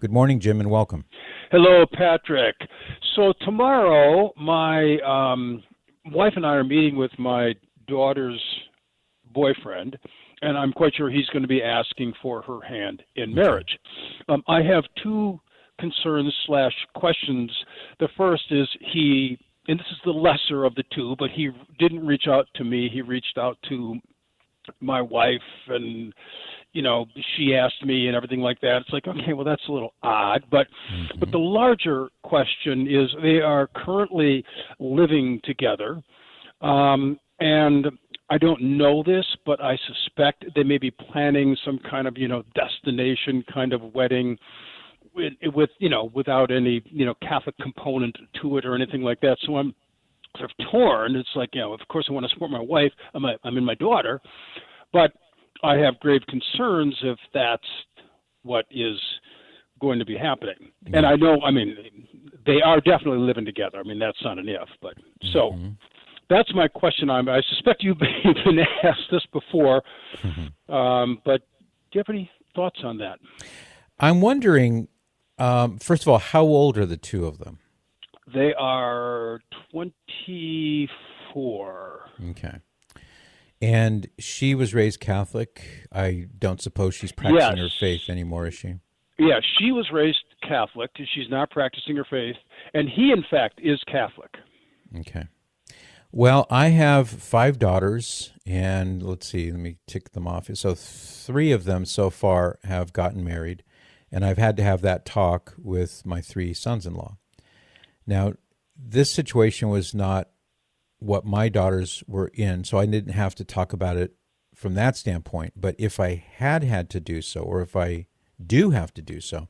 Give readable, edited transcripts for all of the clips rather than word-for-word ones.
Good morning, Jim, and welcome. Hello, Patrick. So tomorrow, my wife and I are meeting with my daughter's boyfriend, and I'm quite sure he's going to be asking for her hand in marriage. I have two concerns slash questions. The first is and this is the lesser of the two, but he didn't reach out to me. He reached out to my wife, and she asked me and everything like that. It's like, okay, well, that's a little odd, but the larger question is they are currently living together, and I don't know this, but I suspect they may be planning some kind of destination kind of wedding with without any Catholic component to it or anything like that. So I'm sort of torn. It's like, of course I want to support my wife. I'm in my daughter, but I have grave concerns if that's what is going to be happening. And I know, they are definitely living together. That's not an if, but so that's my question. I suspect you've been asked this before, but do you have any thoughts on that? I'm wondering, first of all, how old are the two of them? They are 24. Okay. And she was raised Catholic. I don't suppose she's practicing her faith anymore, is she? Yeah, she was raised Catholic. She's not practicing her faith. And he, in fact, is Catholic. Okay. Well, I have 5 daughters, and let's see, let me tick them off. So 3 of them so far have gotten married, and I've had to have that talk with my 3 sons-in-law. Now, this situation was not what my daughters were in, so I didn't have to talk about it from that standpoint. But if I had to do so, or if I do have to do so,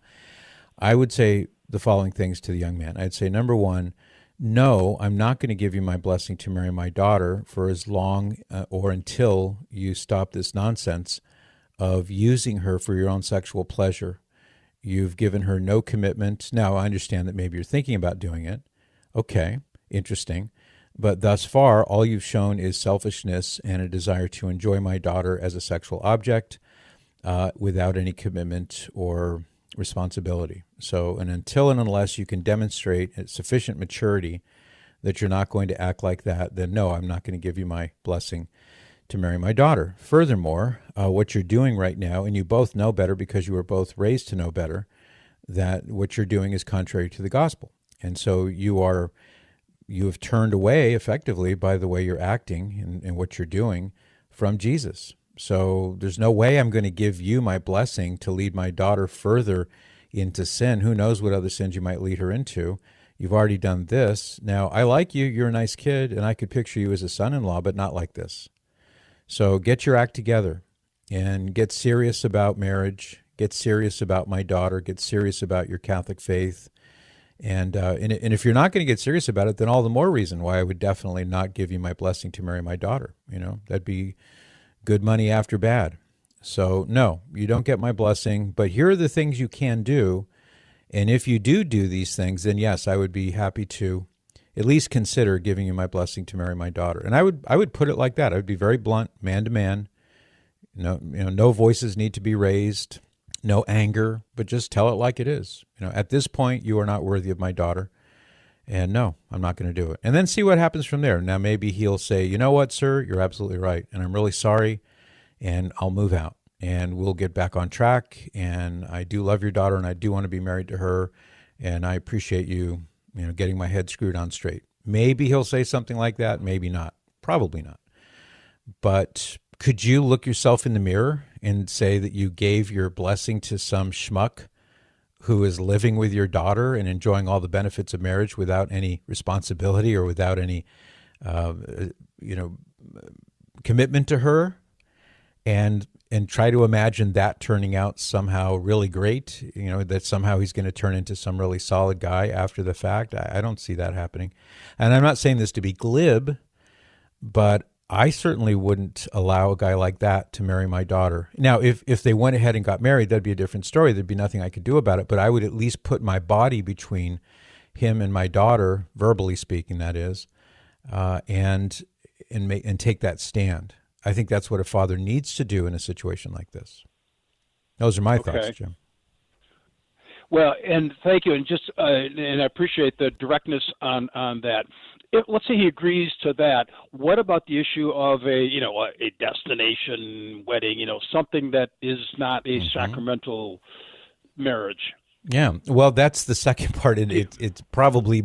I would say the following things to the young man. I'd say, number one, no, I'm not going to give you my blessing to marry my daughter for as long or until you stop this nonsense of using her for your own sexual pleasure. You've given her no commitment. Now, I understand that maybe you're thinking about doing it. Okay, interesting. But thus far, all you've shown is selfishness and a desire to enjoy my daughter as a sexual object without any commitment or responsibility. So, and until and unless you can demonstrate sufficient maturity that you're not going to act like that, then no, I'm not going to give you my blessing to marry my daughter. Furthermore, what you're doing right now, and you both know better because you were both raised to know better, that what you're doing is contrary to the gospel. And so you have turned away effectively by the way you're acting and what you're doing from Jesus. So there's no way I'm going to give you my blessing to lead my daughter further into sin. Who knows what other sins you might lead her into. You've already done this. Now, I like you. You're a nice kid, and I could picture you as a son-in-law, but not like this. So get your act together and get serious about marriage. Get serious about my daughter. Get serious about your Catholic faith. And if you're not going to get serious about it, then all the more reason why I would definitely not give you my blessing to marry my daughter. That'd be good money after bad. So no, you don't get my blessing, but here are the things you can do. And if you do these things, then yes, I would be happy to at least consider giving you my blessing to marry my daughter. And I would put it like that. I would be very blunt, man to man. No voices need to be raised. No anger, but just tell it like it is. At this point, you are not worthy of my daughter. And no, I'm not going to do it. And then see what happens from there. Now, maybe he'll say, you know what, sir, you're absolutely right. And I'm really sorry. And I'll move out and we'll get back on track. And I do love your daughter and I do want to be married to her. And I appreciate you, getting my head screwed on straight. Maybe he'll say something like that. Maybe not. Probably not. But could you look yourself in the mirror and say that you gave your blessing to some schmuck who is living with your daughter and enjoying all the benefits of marriage without any responsibility or without any, commitment to her, and try to imagine that turning out somehow really great, that somehow he's going to turn into some really solid guy after the fact? I don't see that happening. And I'm not saying this to be glib, but I certainly wouldn't allow a guy like that to marry my daughter. Now, if they went ahead and got married, that'd be a different story. There'd be nothing I could do about it, but I would at least put my body between him and my daughter, verbally speaking, that is, and take that stand. I think that's what a father needs to do in a situation like this. Those are my thoughts, Jim. Well, and thank you, and just and I appreciate the directness on that. Let's say he agrees to that. What about the issue of a destination wedding? Something that is not a sacramental marriage. Yeah, well, that's the second part. It's probably,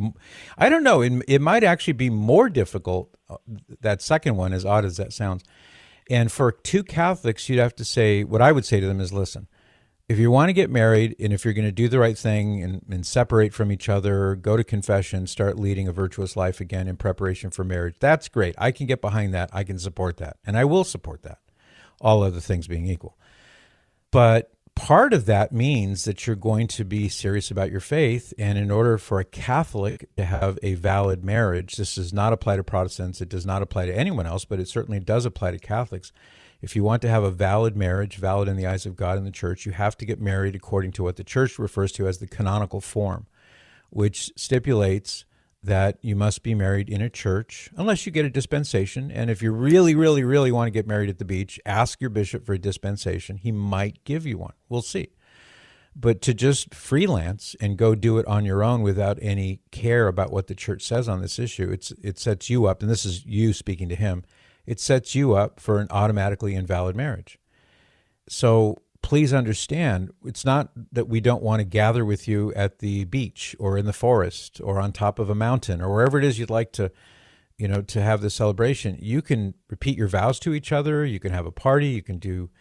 I don't know, it might actually be more difficult, that second one, as odd as that sounds. And for two Catholics, you'd have to say, what I would say to them is, listen, if you want to get married and if you're going to do the right thing and separate from each other, go to confession, start leading a virtuous life again in preparation for marriage, that's great. I can get behind that. I can support that. And I will support that, all other things being equal. But part of that means that you're going to be serious about your faith. And in order for a Catholic to have a valid marriage, this does not apply to Protestants. It does not apply to anyone else, but it certainly does apply to Catholics. If you want to have a valid marriage, valid in the eyes of God and the church, you have to get married according to what the church refers to as the canonical form, which stipulates that you must be married in a church unless you get a dispensation. And if you really, really, really want to get married at the beach, ask your bishop for a dispensation. He might give you one. We'll see. But to just freelance and go do it on your own without any care about what the church says on this issue, it sets you up, and this is you speaking to him, it sets you up for an automatically invalid marriage. So please understand, it's not that we don't want to gather with you at the beach or in the forest or on top of a mountain or wherever it is you'd like to, to have the celebration. You can repeat your vows to each other. You can have a party. You can do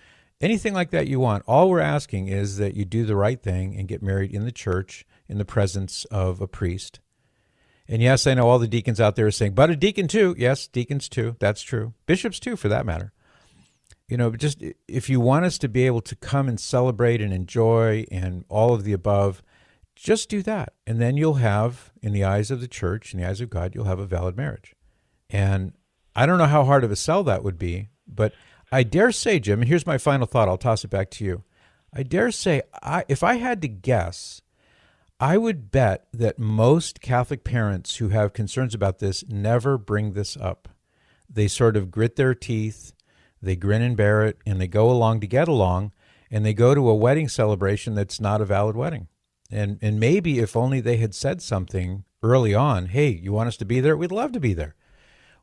anything like that you want. All we're asking is that you do the right thing and get married in the church in the presence of a priest. And yes, I know all the deacons out there are saying, but a deacon too. Yes, deacons too. That's true. Bishops too, for that matter. Just if you want us to be able to come and celebrate and enjoy and all of the above, just do that. And then you'll have, in the eyes of the church, in the eyes of God, you'll have a valid marriage. And I don't know how hard of a sell that would be, but I dare say, Jim, and here's my final thought, I'll toss it back to you. I dare say, if I had to guess, I would bet that most Catholic parents who have concerns about this never bring this up. They sort of grit their teeth, they grin and bear it, and they go along to get along, and they go to a wedding celebration that's not a valid wedding. And maybe if only they had said something early on, hey, you want us to be there? We'd love to be there.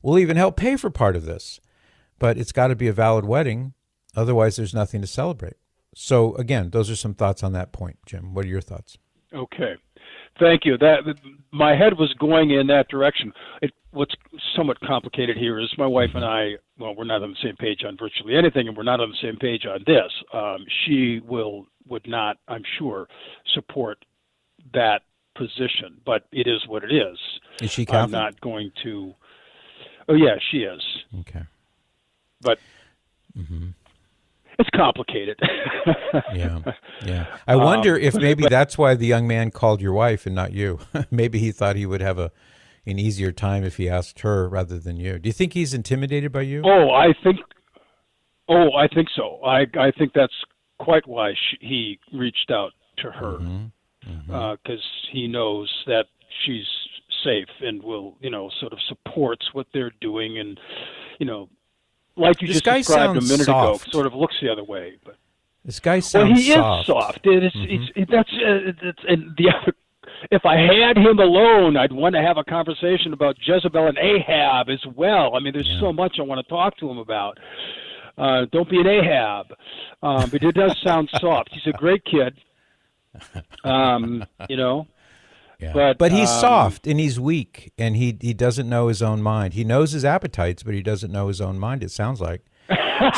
We'll even help pay for part of this. But it's got to be a valid wedding, otherwise there's nothing to celebrate. So again, those are some thoughts on that point, Jim. What are your thoughts? Okay, thank you. That my head was going in that direction. What's somewhat complicated here is my wife and I. Well, we're not on the same page on virtually anything, and we're not on the same page on this. She would not, I'm sure, support that position, but it is what it is. Is she Catholic? I'm not going to. Oh yeah, she is. Okay, but. It's complicated. Yeah. I wonder if maybe that's why the young man called your wife and not you. Maybe he thought he would have an easier time if he asked her rather than you. Do you think he's intimidated by you? I think so. I think that's quite why he reached out to her, because he knows that she's safe and will, sort of supports what they're doing, and like you this just described a minute soft. ago, sort of looks the other way. But this guy sounds soft. Well, he is soft. That's and the other. If I had him alone, I'd want to have a conversation about Jezebel and Ahab as well. I mean, there's so much I want to talk to him about. Don't be an Ahab. But it does sound soft. He's a great kid. Yeah. But he's soft and he's weak and he doesn't know his own mind. He knows his appetites, but he doesn't know his own mind, it sounds like.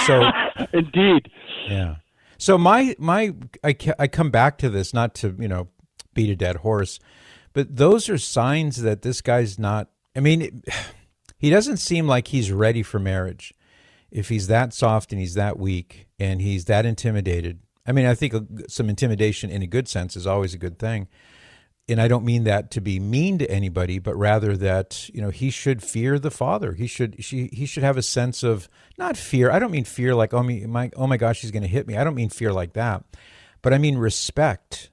So indeed. Yeah. So I come back to this, not to, beat a dead horse, but those are signs that this guy's not, he doesn't seem like he's ready for marriage. If he's that soft and he's that weak and he's that intimidated. I think some intimidation in a good sense is always a good thing. And I don't mean that to be mean to anybody, but rather that, he should fear the Father. He should have a sense of, not fear. I don't mean fear like, oh my gosh, he's going to hit me. I don't mean fear like that. But I mean respect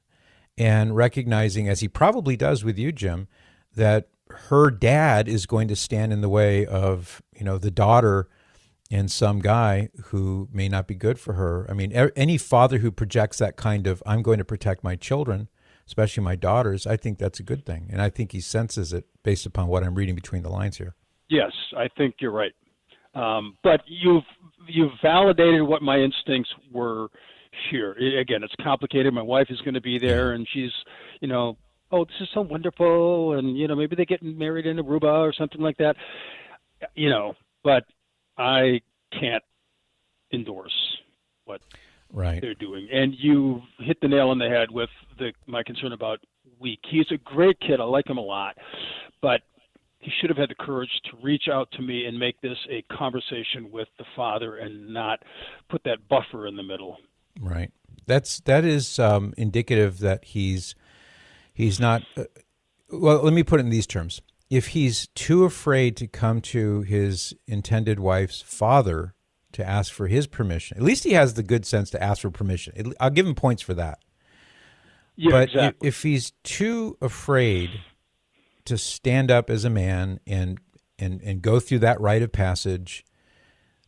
and recognizing, as he probably does with you, Jim, that her dad is going to stand in the way of, the daughter and some guy who may not be good for her. Any father who projects that kind of, I'm going to protect my children, especially my daughters, I think that's a good thing. And I think he senses it based upon what I'm reading between the lines here. Yes, I think you're right. But you've validated what my instincts were here. Again, it's complicated. My wife is going to be there, and she's, oh, this is so wonderful, and maybe they get married in Aruba or something like that. But I can't endorse what they're doing. And you hit the nail on the head with my concern about weak. He's a great kid. I like him a lot, but he should have had the courage to reach out to me and make this a conversation with the father and not put that buffer in the middle. Right. That is indicative that he's not. Well, let me put it in these terms. If he's too afraid to come to his intended wife's father to ask for his permission, at least he has the good sense to ask for permission. I'll give him points for that. Yeah, but exactly. If he's too afraid to stand up as a man and go through that rite of passage,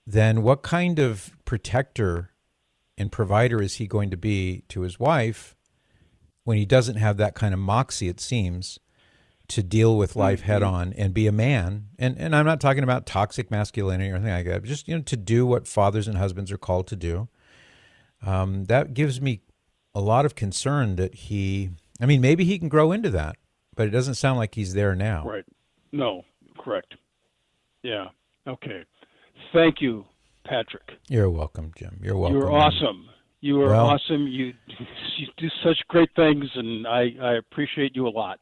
then what kind of protector and provider is he going to be to his wife when he doesn't have that kind of moxie, it seems, to deal with life head on and be a man? And I'm not talking about toxic masculinity or anything like that, but just to do what fathers and husbands are called to do. That gives me a lot of concern that maybe he can grow into that, but it doesn't sound like he's there now. Right. No, correct. Yeah. Okay. Thank you, Patrick. You're welcome, Jim. You're welcome. You're awesome. You are awesome. You do such great things, and I appreciate you a lot.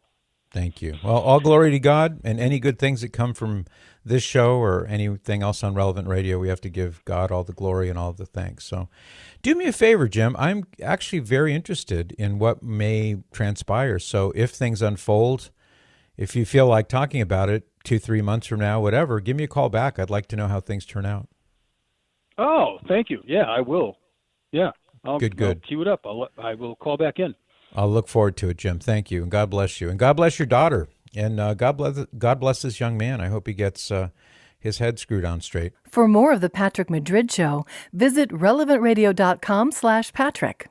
Thank you. Well, all glory to God, and any good things that come from this show or anything else on Relevant Radio, we have to give God all the glory and all the thanks. So do me a favor, Jim. I'm actually very interested in what may transpire. So if things unfold, if you feel like talking about it 2-3 months from now, whatever, give me a call back. I'd like to know how things turn out. Oh, thank you. Yeah, I will. Yeah. Good. I'll queue it up. I will call back in. I'll look forward to it, Jim. Thank you, and God bless you. And God bless your daughter. And God bless this young man. I hope he gets his head screwed on straight. For more of The Patrick Madrid Show, visit relevantradio.com/Patrick.